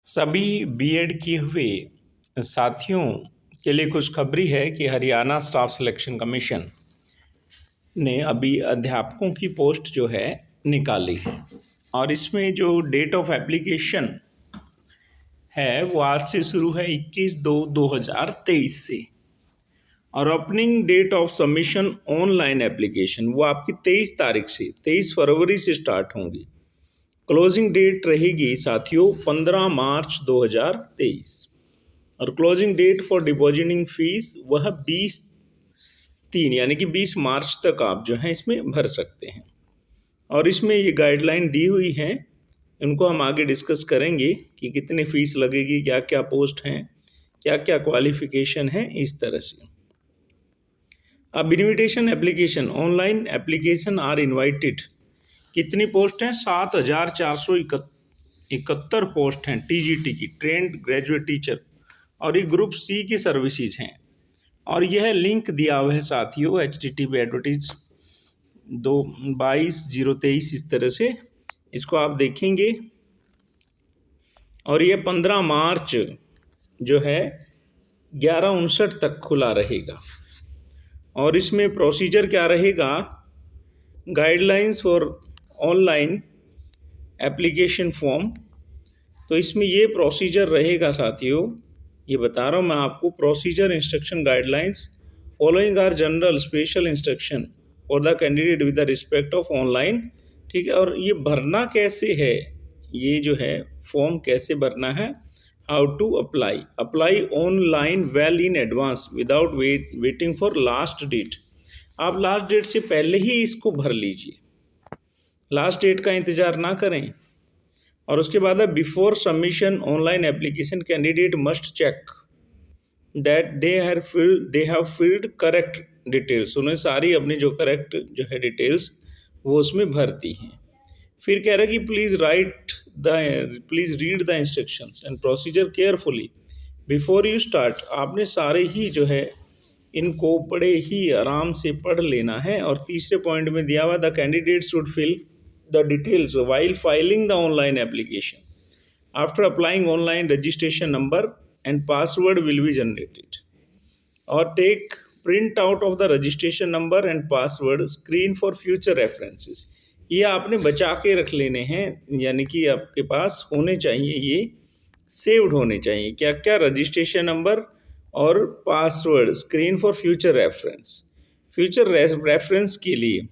सभी बीएड किए हुए साथियों के लिए खुशखबरी है कि हरियाणा स्टाफ सिलेक्शन कमीशन ने अभी अध्यापकों की पोस्ट जो है निकाली है और इसमें जो डेट ऑफ एप्लीकेशन है वो आज से शुरू है 21/2/2023 से। और opening date of submission online application वो आपकी 23 तारीख से 23 फरवरी से स्टार्ट होंगी। क्लोजिंग डेट रहेगी साथियों 15 मार्च 2023 और closing date for depositing fees वह 20/3 यानी कि 20 मार्च तक आप जो है इसमें भर सकते हैं। और इसमें ये गाइडलाइन दी हुई है, इनको हम आगे डिस्कस करेंगे कि कितने फीस लगेगी, क्या क्या पोस्ट हैं, क्या क्या क्वालिफिकेशन है, इस तरह से। अब invitation application online application are invited. कितनी पोस्ट हैं? 7,471 पोस्ट हैं टीजीटी की, ट्रेंड ग्रेजुएट टीचर, और ये ग्रुप सी की सर्विसेज हैं। और यह लिंक दिया हुआ है साथियों http://22/023 इस तरह से इसको आप देखेंगे। और ये 15 मार्च जो है 11:59 तक खुला रहेगा। और इसमें प्रोसीजर क्या रहेगा? Guidelines for online application form, तो इसमें ये प्रोसीजर रहेगा साथियों, ये बता रहा हूँ मैं आपको। Procedure instruction guidelines following are general special instruction for the candidate with the respect of online. ठीक है, और ये भरना कैसे है, ये जो है फॉर्म कैसे भरना है, how to apply online well in advance without waiting for last date. आप लास्ट डेट से पहले ही इसको भर लीजिए, लास्ट डेट का इंतज़ार ना करें। और उसके बाद है before submission online application candidate must check that they have filled correct details. उन्हें सारी अपनी जो करेक्ट जो है डिटेल्स वो उसमें भरती हैं। फिर कह रहा है कि please read the instructions and procedure carefully before you start. आपने सारे ही जो है इनको बड़े ही आराम से पढ़ लेना है। और तीसरे पॉइंट में दिया हुआ the candidate should fill the details while filing the online application. After applying, online registration number and password will be generated. Or take print out of the registration number and password, screen for future references. ये आपने बचा के रख लेने हैं, यानी कि आपके पास होने चाहिए, ये सेव्ड होने चाहिए। क्या क्या? रजिस्ट्रेशन नंबर और password, screen for future reference. Future reference के लिए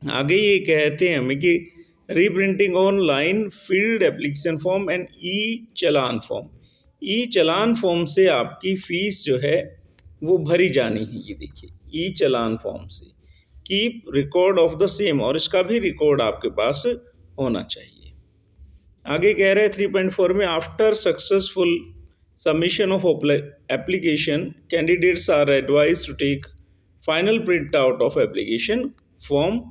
आगे ये कहते हैं हमें कि reprinting online filled application form and e challan form. E challan form से आपकी फ़ीस जो है वो भरी जानी है। ये देखिए, ई चलान फॉर्म से keep record of the same, और इसका भी रिकॉर्ड आपके पास होना चाहिए। आगे कह रहे हैं 3.4 में after successful submission of application candidates are advise to take final print out of application form.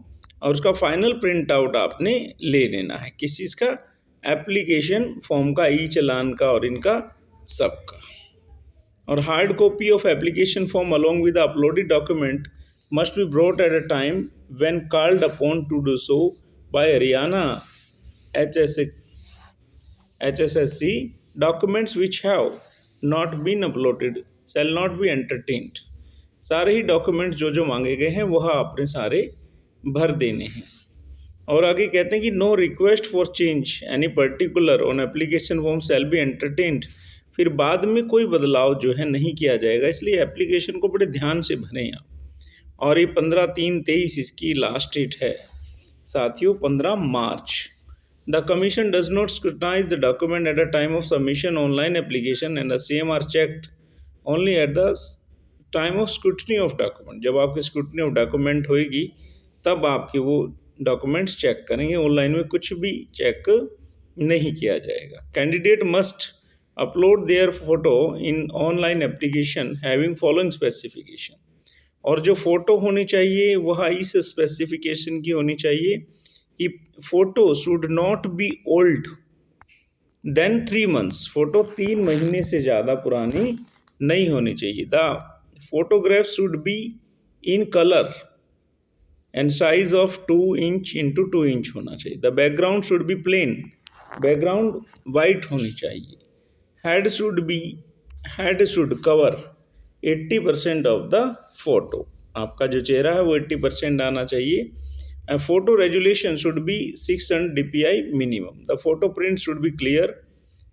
और उसका फाइनल प्रिंट आउट आपने ले लेना है, किस चीज़ का? एप्लीकेशन फॉर्म का, ई चलान का और इनका सबका। और hard copy of application form along with uploaded document must be brought at a time when called upon to do so by Haryana HSSC। Documents which have not been uploaded shall not be entertained. सारे ही documents जो मांगे गए हैं वह आपने सारे भर देने हैं। और आगे कहते हैं कि no request for change any particular on application form shall be entertained. फिर बाद में कोई बदलाव जो है नहीं किया जाएगा, इसलिए एप्लीकेशन को बड़े ध्यान से भरें आप। और ये 15/3/23 इसकी लास्ट डेट है साथियों, 15 March. The commission does not scrutinise the document at a time of submission online application and the same are checked only at the time of scrutiny of document. जब आपकी स्क्रूटनी ऑफ डॉक्यूमेंट होएगी तब आपके वो documents check करेंगे, online में कुछ भी चेक नहीं किया जाएगा। Candidate must upload their photo in online application having following specification. और जो फ़ोटो होनी चाहिए वह इस स्पेसिफिकेशन की होनी चाहिए कि photo should not be old than 3 months। Photo 3 महीने से ज़्यादा पुरानी नहीं होनी चाहिए। The photograph should be in colour and size of 2 inch into 2 inch होना चाहिए। The background should be plain background white होनी चाहिए। Head should cover 80% of the photo, आपका जो चेहरा है वो 80% आना चाहिए। Photo resolution should be 600 dpi minimum. The photo print should be clear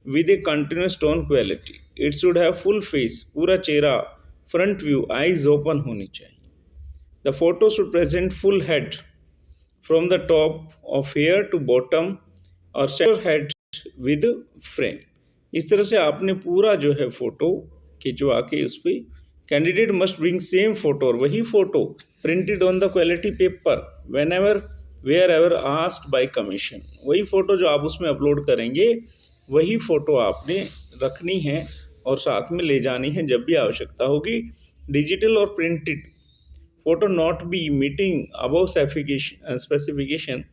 with a continuous tone quality. It should have full face, पूरा चेहरा, फ्रंट व्यू, आईज ओपन होनी चाहिए। The photo should present full head from the top of hair to bottom और centre head with frame. इस तरह से आपने पूरा जो है फोटो खिंचवा के उस पर candidate must bring same photo, और वही photo printed on the quality paper whenever wherever asked by commission. वही फोटो जो आप उसमें अपलोड करेंगे वही फोटो आपने रखनी है और साथ में ले जानी है जब भी आवश्यकता होगी। डिजिटल और printed photo not be meeting above specification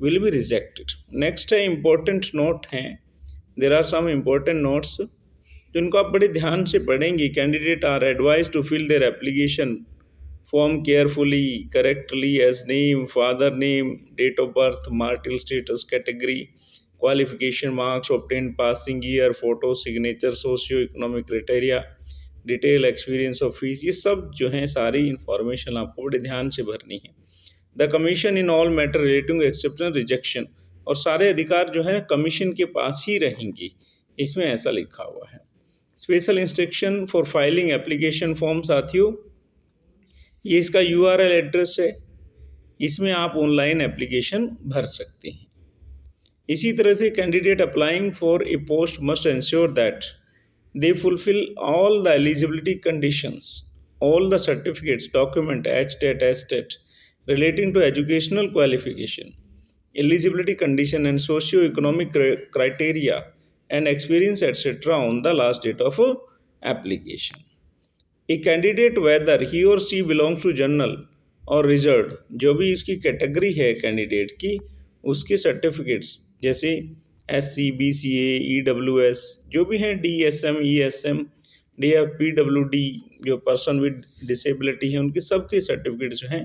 will be rejected. Next है इम्पोर्टेंट नोट हैं, there are some important notes जिनको आप बड़े ध्यान से पढ़ेंगे। Candidate are advise to fill their application form carefully correctly as name, father name, date of birth, marital status, category, qualification, marks obtain, passing year, photo, signature, socio economic criteria, detail, experience of fees, ये सब जो हैं सारी information आपको बड़े ध्यान से भरनी है। The commission in all matter relating exception rejection, और सारे अधिकार जो है कमीशन के पास ही रहेंगी, इसमें ऐसा लिखा हुआ है। Special instruction for filing application form, साथियों ये इसका URL एड्रेस है, इसमें आप ऑनलाइन एप्लीकेशन भर सकते हैं। इसी तरह से candidate applying for a post must ensure that they fulfil all the eligibility conditions, all the certificates, document, HTET relating to educational qualification, eligibility condition and socio-economic criteria and experience etc. on the last date of application. A candidate whether he or she belongs to general और reserve, जो भी इसकी category है candidate की, उसके certificates जैसे SC, BCA, EWS जो भी हैं, DSM, ESM, DFPWD जो पर्सन विद डिसेबिलिटी है, उनके सबके सर्टिफिकेट जो हैं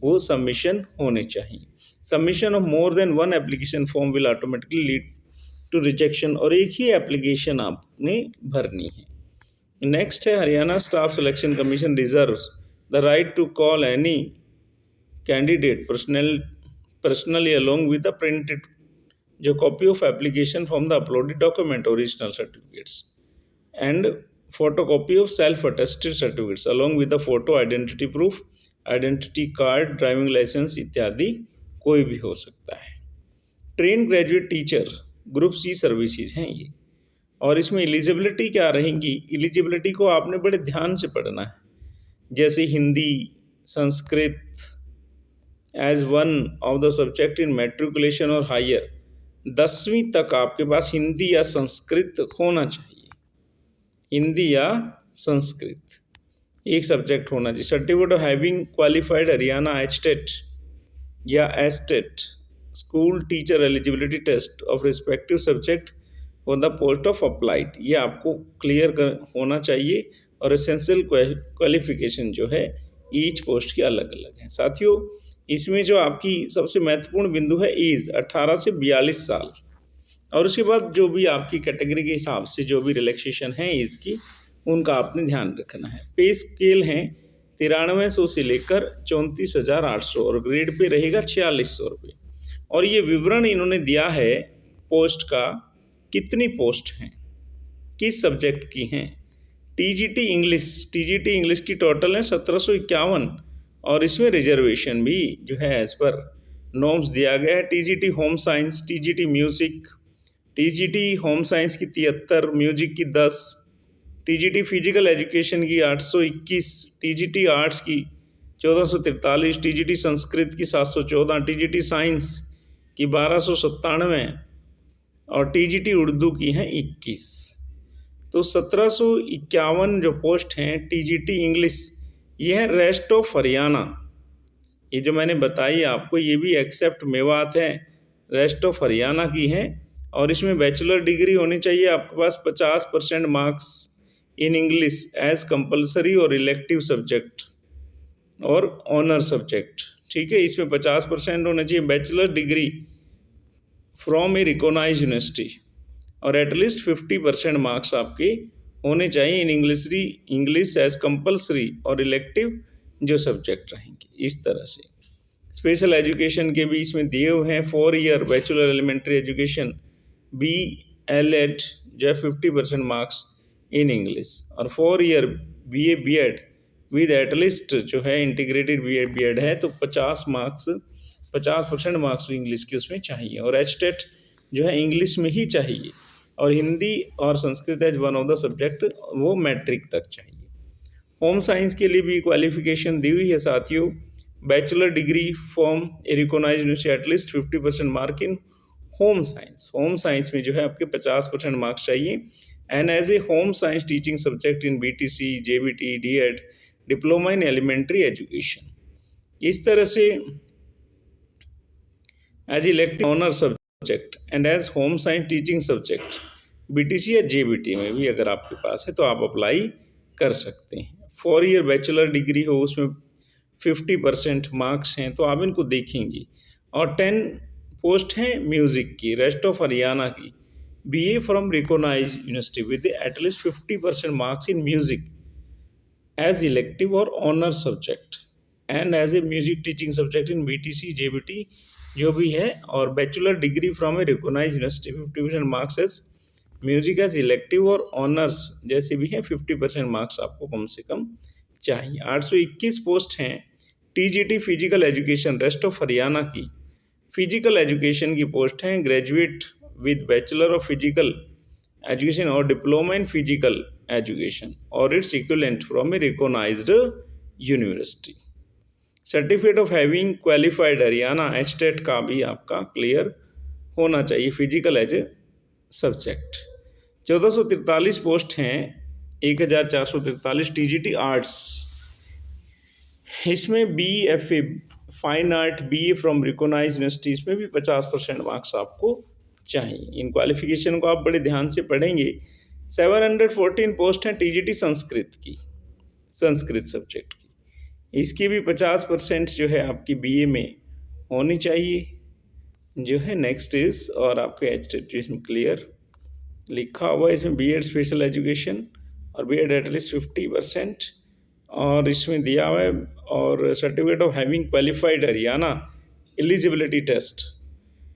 वो सबमिशन होने चाहिए। Submission of more than one application form will automatically lead to rejection, और एक ही एप्लीकेशन आपने भरनी है। नेक्स्ट है Haryana staff selection commission reserves the right to call any candidate personally along with the printed जो copy of application from the uploaded document, original certificates and photocopy of self attested certificates along with the photo, identity proof, identity card, driving licence इत्यादि कोई भी हो सकता है। Train graduate teacher group C services हैं ये, और इसमें एलिजिबिलिटी क्या रहेंगी, एलिजिबिलिटी को आपने बड़े ध्यान से पढ़ना है। जैसे Hindi, Sanskrit as one of the subject in matriculation और हायर, 10वीं तक आपके पास हिंदी या संस्कृत होना चाहिए, हिंदी या संस्कृत एक सब्जेक्ट होना चाहिए। Certificate of having qualified Haryana HTET या STET school teacher eligibility test of respective subject for the post of applied, ये आपको क्लियर होना चाहिए। और एसेंशियल क्वालिफिकेशन जो है ईच पोस्ट की अलग अलग है। साथियों इसमें जो आपकी सबसे महत्वपूर्ण बिंदु है एज 18 से 42 साल, और उसके बाद जो भी आपकी कैटेगरी के हिसाब से जो भी रिलैक्सेशन है एज की, उनका आपने ध्यान रखना है। पे स्केल हैं 9300 से लेकर 34,800 और ग्रेड पे रहेगा 4600 रुपये। और ये विवरण इन्होंने दिया है पोस्ट का, कितनी पोस्ट हैं, किस सब्जेक्ट की हैं। TGT इंग्लिश की टोटल है 1751, और इसमें रिजर्वेशन भी जो है एज पर नॉर्म्स दिया गया है। TGT home science, TGT music, TGT home science की 73, म्यूजिक की 10, TGT फिजिकल एजुकेशन की 821, TGT आर्ट्स की 1443, TGT संस्कृत की 714, TGT साइंस की 1297 और TGT उर्दू की हैं 21। तो 1751 जो पोस्ट हैं TGT इंग्लिश, ये है रेस्ट ऑफ हरियाणा। ये जो मैंने बताई आपको, ये भी एक्सेप्ट मेवात है, रेस्ट ऑफ हरियाणा की हैं, और इसमें बैचलर डिग्री होनी चाहिए आपके पास, 50% marks in English as compulsory और इलेक्टिव सब्जेक्ट और ऑनर सब्जेक्ट, ठीक है। इसमें 50% होना चाहिए। Bachelor degree from a recognised university, और एटलीस्ट 50% मार्क्स आपके होने चाहिए इन इंग्लिश एज कंपल्सरी और इलेक्टिव जो सब्जेक्ट रहेंगे। इस तरह से स्पेशल एजुकेशन के भी इसमें दिए हुए हैं। 4 year bachelor elementary education BLED जो है 50% मार्क्स इन इंग्लिश, और 4 year BA B.Ed with at least जो है इंटीग्रेटेड BA B.Ed है तो 50% मार्क्स इंग्लिश के उसमें चाहिए, और HTET जो है इंग्लिश में ही चाहिए, और हिंदी और Sanskrit as one of the subject वो मैट्रिक तक चाहिए। होम साइंस के लिए भी क्वालिफिकेशन दी हुई है साथियों। Bachelor degree from a recognised university at least 50% mark in home science. Home science में जो है आपके 50% मार्क्स चाहिए, and as a home science teaching subject in BTC JBT D.Ed diploma in elementary education. इस तरह से as elective honour subject and as home science teaching subject BTC या JBT में भी अगर आपके पास है तो आप अप्लाई कर सकते हैं। 4 ईयर बैचलर डिग्री हो उसमें 50% मार्क्स हैं तो आप इनको देखेंगे, और 10 पोस्ट हैं म्यूज़िक की, रेस्ट ऑफ हरियाणा की BA from recognised university with at least 50% marks in music as elective और honour subject, and as a music teaching subject in BTC JBT जो भी है, और bachelor degree from a recognised university 50% marks as music as elective और honours जैसे भी हैं 50% marks आपको कम से कम चाहिए। 821 पोस्ट हैं TGT physical education rest of Haryana की। फिजिकल एजुकेशन की पोस्ट हैं graduate with bachelor of physical education और डिप्लोमा इन फिजिकल एजुकेशन और its equivalent from a recognised university. Certificate of having qualified Haryana HTET का भी आपका क्लियर होना चाहिए physical as a subject. 1443 post हैं 1443 TGT आर्ट्स, इसमें BFA fine art BA from recognised university, इसमें भी 50% मार्क्स आपको चाहिए। इन क्वालिफिकेशन को आप बड़े ध्यान से पढ़ेंगे। 714 पोस्ट हैं TGT संस्कृत की, संस्कृत सब्जेक्ट की, इसकी भी 50% जो है आपकी BA में होनी चाहिए जो है। नेक्स्ट इज, और आपके एजुकेशन क्लियर लिखा हुआ है इसमें B.Ed स्पेशल एजुकेशन और B.Ed एटलीस्ट 50%, और इसमें दिया हुआ है, और certificate of having qualified Haryana eligibility test,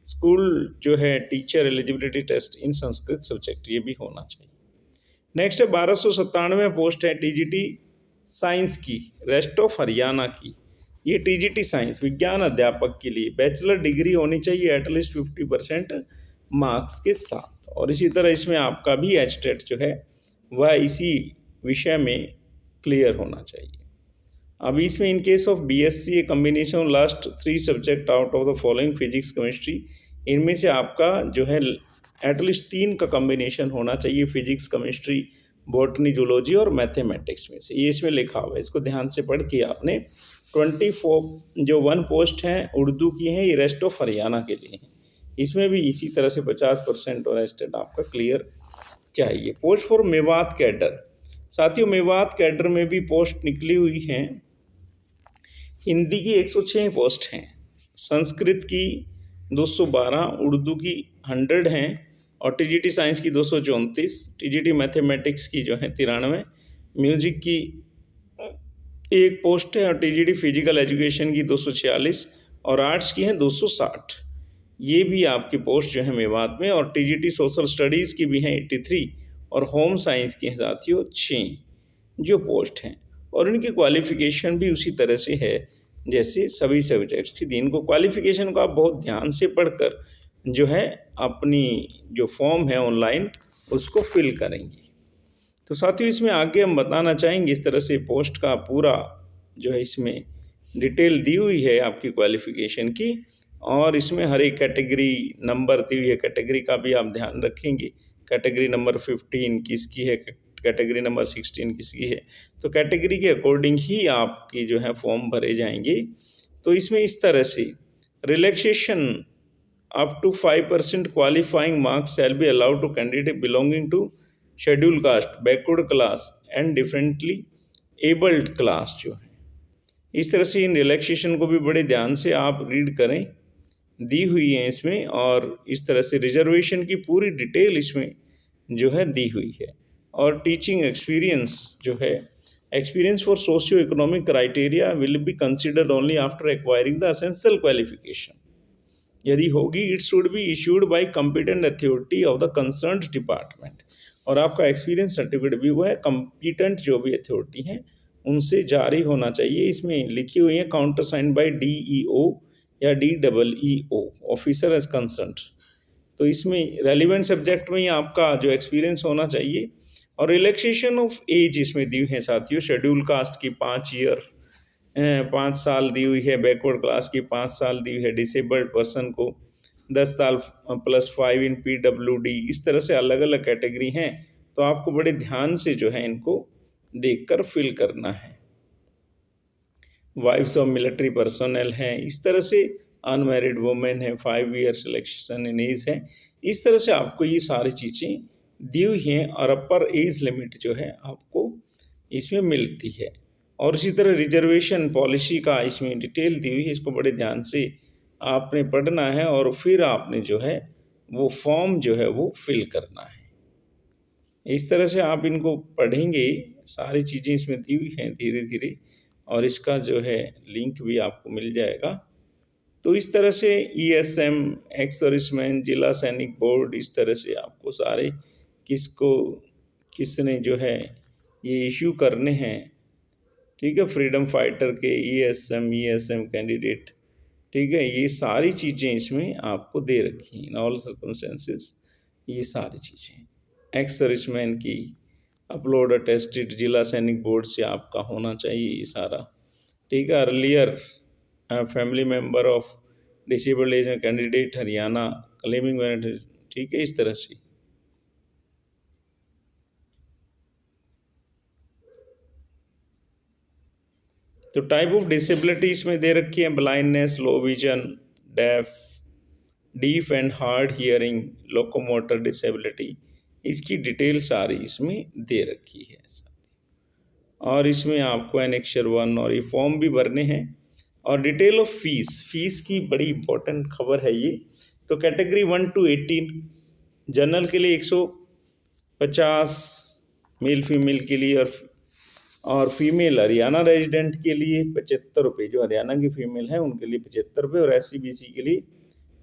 school जो है teacher eligibility test in Sanskrit subject, ये भी होना चाहिए। नेक्स्ट है 1297 पोस्ट है TGT साइंस की रेस्ट ऑफ हरियाणा की। ये TGT साइंस विज्ञान अध्यापक के लिए बैचलर डिग्री होनी चाहिए एटलीस्ट 50% मार्क्स के साथ, और इसी तरह इसमें आपका भी HTET जो है वह इसी विषय में क्लियर होना चाहिए। अब इसमें in case of BSc A combination last 3 subject out of the following physics chemistry, इनमें से आपका जो है एटलीस्ट 3 का कम्बिनेशन होना चाहिए, फिजिक्स केमिस्ट्री बॉटनी जूलॉजी और मैथमेटिक्स में से, ये इसमें लिखा हुआ है, इसको ध्यान से पढ़ के आपने 24 जो 1 पोस्ट हैं उर्दू की हैं, ये रेस्ट ऑफ हरियाणा के लिए हैं, इसमें भी इसी तरह से 50% और HTET आपका क्लियर चाहिए। पोस्ट फॉर मेवात कैडर, साथियों मेवात कैडर में भी पोस्ट निकली हुई हैं। हिंदी की 106 पोस्ट हैं, संस्कृत की 212, उर्दू की 100 हैं, और TGT साइंस की 234, TGT मैथमेटिक्स की जो है 93, म्यूजिक की 1 पोस्ट है, और TGT फिजिकल एजुकेशन की 246, और आर्ट्स की हैं 260। ये भी आपकी पोस्ट जो है मेवात में, और TGT सोशल स्टडीज़ की भी हैं 83, और होम साइंस की हैं साथियों 6 जो पोस्ट हैं, और इनकी क्वालिफ़िकेशन भी उसी तरह से है जैसे सभी सब्जेक्ट्स की। इनको क्वालिफ़िकेशन को आप बहुत ध्यान से पढ़कर जो है अपनी जो फॉर्म है ऑनलाइन उसको फिल करेंगे। तो साथियों इसमें आगे हम बताना चाहेंगे इस तरह से पोस्ट का पूरा जो है इसमें डिटेल दी हुई है आपकी क्वालिफ़िकेशन की, और इसमें हर एक कैटेगरी नंबर दी हुई है, कैटेगरी का भी आप ध्यान रखेंगे। कैटेगरी नंबर 15 किसकी है, कैटेगरी नंबर 16 किसकी है, तो कैटेगरी के अकॉर्डिंग ही आपकी जो है फॉर्म भरे जाएंगे। तो इसमें इस तरह से relaxation up to 5% qualifying marks shall be allowed to candidate belonging to schedule caste, backward class and differently abled class जो है। इस तरह से इन रिलैक्सेशन को भी बड़े ध्यान से आप रीड करें। दी हुई हैं इसमें, और इस तरह से रिजर्वेशन की पूरी डिटेल इसमें जो है दी हुई है। और टीचिंग एक्सपीरियंस जो है, experience for socio economic criteria will be considered only after acquiring the essential qualification. यदि होगी, it should be issued by competent authority of the concerned department. और आपका एक्सपीरियंस सर्टिफिकेट भी वो है कॉम्पिटेंट जो भी अथॉरिटी हैं उनसे जारी होना चाहिए। इसमें लिखी हुई है काउंटर साइन बाय DEO या DEEO, ऑफिसर एज कंसर्न्ड। तो इसमें रेलिवेंट सब्जेक्ट में ही आपका जो एक्सपीरियंस होना चाहिए। और रिलैक्सेशन ऑफ एज इसमें दी हुई है साथियों। शेड्यूल कास्ट की 5 साल दी हुई है, बैकवर्ड क्लास की 5 साल दी हुई है, डिसेबल्ड पर्सन को 10 साल +5 इन PWD। इस तरह से अलग अलग कैटेगरी हैं, तो आपको बड़े ध्यान से जो है इनको देखकर फिल करना है। वाइफ्स ऑफ मिलिट्री पर्सनल हैं, इस तरह से अनमैरिड वुमेन है, 5 ईयर सिलेक्शन इन एज है। इस तरह से आपको ये सारी चीज़ें दी हुई हैं, और अपर एज लिमिट जो है आपको इसमें मिलती है। और इसी तरह रिजर्वेशन पॉलिसी का इसमें डिटेल दी हुई है, इसको बड़े ध्यान से आपने पढ़ना है, और फिर आपने जो है वो फॉर्म जो है वो फिल करना है। इस तरह से आप इनको पढ़ेंगे, सारी चीज़ें इसमें दी हुई हैं धीरे धीरे, और इसका जो है लिंक भी आपको मिल जाएगा। तो इस तरह से ESM, एक्स सर्विसमैन, जिला सैनिक बोर्ड, इस तरह से आपको सारे किसने जो है ये इश्यू करने हैं, ठीक है। फ्रीडम फाइटर के ESM कैंडिडेट, ठीक है। ये सारी चीज़ें इसमें आपको दे रखी हैं, इन ऑल सर्कमस्टेंसेस ये सारी चीज़ें। एक्स सर्विसमैन की अपलोड अटेस्टेड जिला सैनिक बोर्ड से आपका होना चाहिए ये सारा, ठीक है। Earlier family member of disabled as candidate Haryana claiming, ठीक है। इस तरह से तो टाइप ऑफ डिसेबिलिटी इसमें दे रखी है, blindness, low vision, deaf, deaf and hard hearing, locomotor disability, इसकी डिटेल सारी इसमें दे रखी है। और इसमें आपको एनेक्चर 1 और ये फॉर्म भी भरने हैं। और डिटेल ऑफ फीस की बड़ी इंपॉर्टेंट खबर है ये। तो कैटेगरी 1 to 18 जनरल के लिए 150 मेल फीमेल के लिए, और फीमेल हरियाणा रेजिडेंट के लिए 75 रुपये, जो हरियाणा की फीमेल है उनके लिए 75 रुपये, और SC/BC के लिए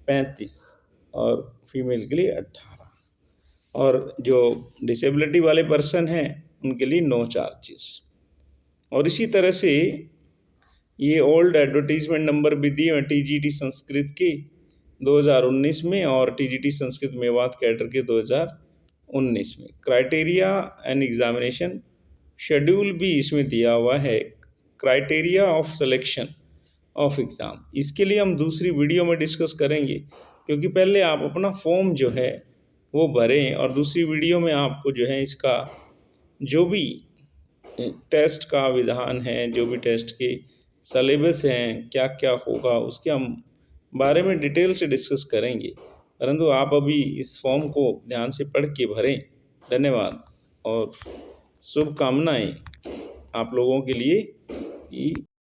35 और फीमेल के लिए 18, और जो डिसेबिलिटी वाले पर्सन हैं उनके लिए नो चार्जेस। और इसी तरह से ये ओल्ड एडवर्टीजमेंट नंबर भी दिए हैं TGT संस्कृत के 2019 में, और TGT संस्कृत मेवात कैडर के 2019 में। क्राइटेरिया एंड एग्जामिनेशन शेड्यूल भी इसमें दिया हुआ है, criteria of selection of exam. इसके लिए हम दूसरी वीडियो में डिस्कस करेंगे, क्योंकि पहले आप अपना फॉर्म जो है वो भरें, और दूसरी वीडियो में आपको जो है इसका जो भी टेस्ट का विधान है, जो भी टेस्ट के सलेबस हैं, क्या क्या होगा, उसके हम बारे में डिटेल से डिस्कस करेंगे। परंतु आप अभी इस फॉर्म को ध्यान से पढ़ के भरें। धन्यवाद और शुभकामनाएं आप लोगों के लिए।